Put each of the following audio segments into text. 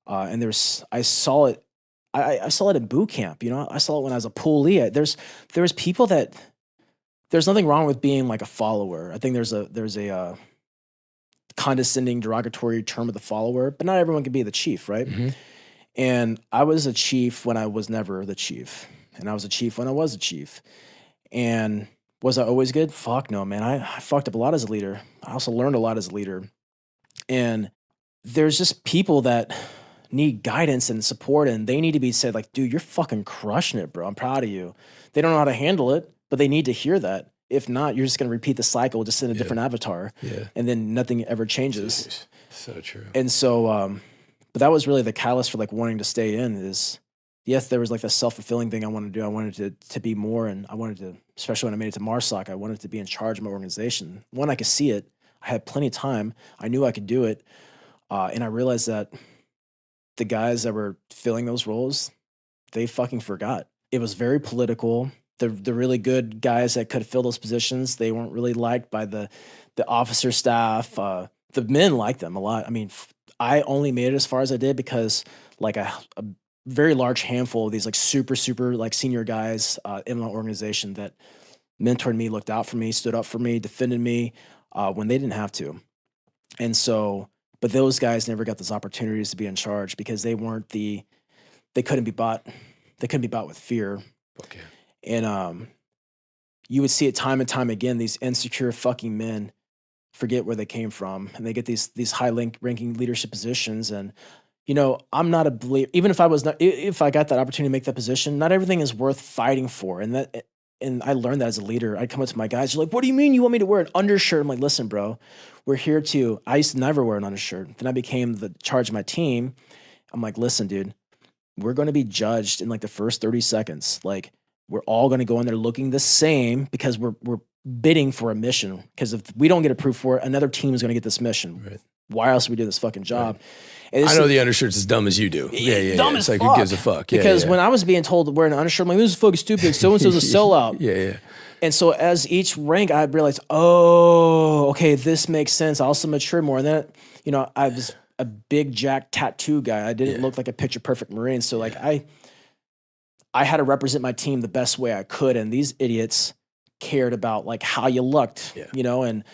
And I saw it. I saw it in boot camp. You know, I saw it when I was a poolee. There's people that there's nothing wrong with being like a follower. I think there's a condescending, derogatory term of the follower, but not everyone can be the chief, right? And I was a chief when I was never the chief, and I was a chief when I was a chief. And was I always good? Fuck no, man. I fucked up a lot as a leader. I also learned a lot as a leader. And there's just people that need guidance and support, and they need to be said like, dude, you're fucking crushing it, bro. I'm proud of you. They don't know how to handle it, but they need to hear that. If not, you're just going to repeat the cycle just in a different avatar. And then nothing ever changes. Jeez. So true. And so, but that was really the catalyst for like wanting to stay in is, yes, there was like the self-fulfilling thing I wanted to do. I wanted to be more, and I wanted to, especially when I made it to MARSOC, I wanted to be in charge of my organization. When I could see it, I had plenty of time. I knew I could do it. And I realized that the guys that were filling those roles, they fucking forgot. It was very political. The really good guys that could fill those positions, they weren't really liked by the officer staff. The men liked them a lot. I mean, I only made it as far as I did because like a very large handful of these like super like senior guys in my organization that mentored me, looked out for me, stood up for me, defended me when they didn't have to. And so, but those guys never got those opportunities to be in charge because they couldn't be bought. They couldn't be bought with fear. Okay. And you would see it time and time again, these insecure fucking men forget where they came from, and they get these high-ranking leadership positions. And you know, I'm not a believer. Even if I got that opportunity to make that position, not everything is worth fighting for. And I learned that as a leader. I'd come up to my guys, they're like, "What do you mean you want me to wear an undershirt?" I'm like, "Listen, bro, we're here to." I used to never wear an undershirt. Then I became the charge of my team. I'm like, "Listen, dude, we're going to be judged in like the first 30 seconds. Like, we're all going to go in there looking the same because we're bidding for a mission. Because if we don't get approved for it, another team is going to get this mission. Right. Why else would we do this fucking job?" Right. And I know the undershirt's as dumb as you do. Yeah. Dumb It's as like, fuck. who gives a fuck? Because when I was being told to wear an undershirt, I'm like, this is fucking stupid. So-and-so's a sellout. Yeah. And so as each rank, I realized, oh, okay, this makes sense. I also matured more. And then, you know, I was a big jack tattoo guy. I didn't look like a picture perfect Marine. So like I had to represent my team the best way I could. And these idiots cared about like how you looked, you know, and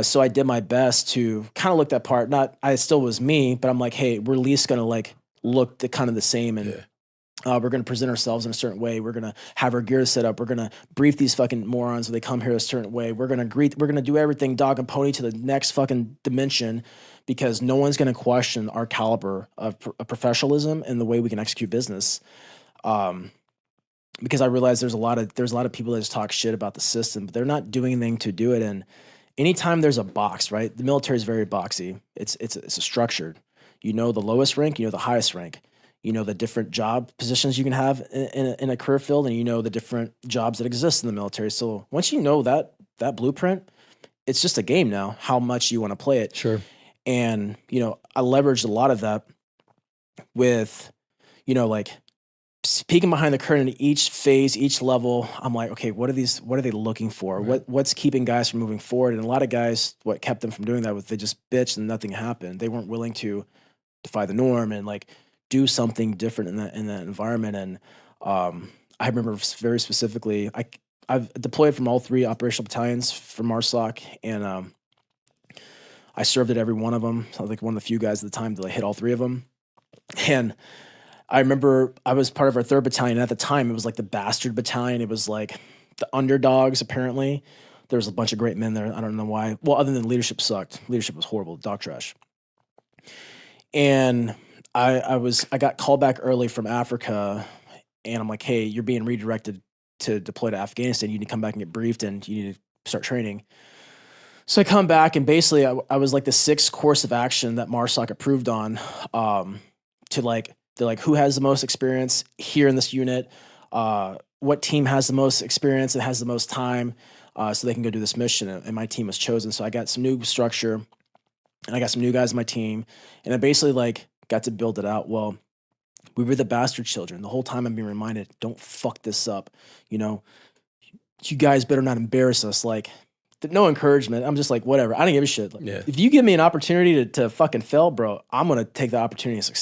so I did my best to kind of look that part. I still was me, but I'm like, hey, we're at least going to like look kind of the same. And we're going to present ourselves in a certain way. We're going to have our gear set up. We're going to brief these fucking morons when they come here a certain way. We're going to do everything dog and pony to the next fucking dimension, because no one's going to question our caliber of professionalism and the way we can execute business. Because I realize there's a lot of people that just talk shit about the system, but they're not doing anything to do it. And anytime there's a box, right? The military is very boxy. It's structured. You know the lowest rank, you know the highest rank. You know the different job positions you can have in a career field, and you know the different jobs that exist in the military. So once you know that blueprint, it's just a game now, how much you want to play it. Sure. And, you know, I leveraged a lot of that with, you know, like peeking behind the curtain at each phase, each level. I'm like, okay, what are they looking for? Right. What's keeping guys from moving forward? And a lot of guys, what kept them from doing that was they just bitched and nothing happened. They weren't willing to defy the norm and like do something different in that environment. And I remember very specifically, I've deployed from all 3 operational battalions for MARSOC, and I served at every one of them. I was like one of the few guys at the time that hit all 3 of them. And I remember I was part of our 3rd battalion. At the time, it was like the bastard battalion. It was like the underdogs, apparently. There was a bunch of great men there. I don't know why. Well, other than leadership sucked. Leadership was horrible, dog trash. And I got called back early from Africa, and I'm like, hey, you're being redirected to deploy to Afghanistan. You need to come back and get briefed, and you need to start training. So I come back, and basically I was like the 6th course of action that MARSOC approved on, to like, they're like, who has the most experience here in this unit? What team has the most experience and has the most time, so they can go do this mission? And my team was chosen. So I got some new structure, and I got some new guys on my team, and I basically like got to build it out. Well, we were the bastard children. The whole time I'm being reminded, don't fuck this up. You know, you guys better not embarrass us. Like, no encouragement. I'm just like, whatever. I don't give a shit. Like, if you give me an opportunity to fucking fail, bro, I'm going to take the opportunity to succeed.